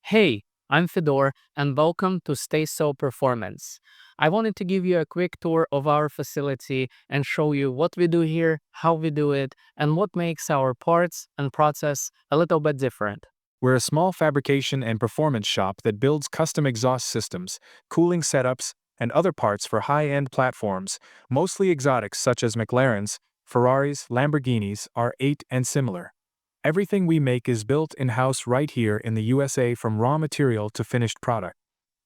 Hey, I'm Fedor and welcome to Steso Performance. I wanted to give you a quick tour of our facility and show you what we do here, how we do it, and what makes our parts and process a little bit different. We're a small fabrication and performance shop that builds custom exhaust systems, cooling setups, and other parts for high-end platforms, mostly exotics such as McLarens, Ferraris, Lamborghinis, R8, and similar. Everything we make is built in-house right here in the USA from raw material to finished product.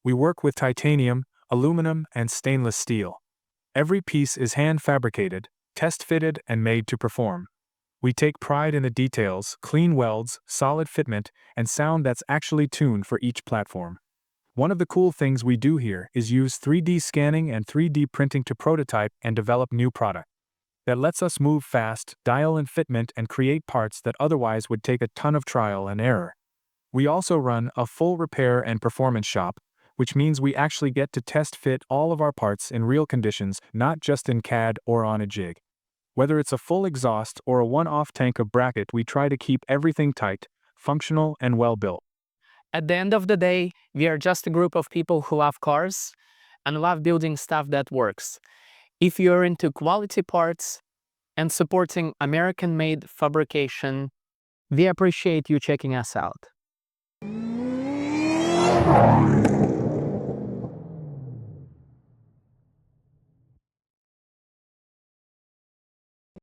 We work with titanium, aluminum, and stainless steel. Every piece is hand-fabricated, test-fitted, and made to perform. We take pride in the details, clean welds, solid fitment, and sound that's actually tuned for each platform. One of the cool things we do here is use 3D scanning and 3D printing to prototype and develop new product. That lets us move fast, dial in fitment, and create parts that otherwise would take a ton of trial and error. We also run a full repair and performance shop, which means we actually get to test fit all of our parts in real conditions, not just in CAD or on a jig. Whether it's a full exhaust or a one-off tank of bracket, we try to keep everything tight, functional, and well-built. At the end of the day, we are just a group of people who love cars and love building stuff that works. If you're into quality parts and supporting American-made fabrication, we appreciate you checking us out.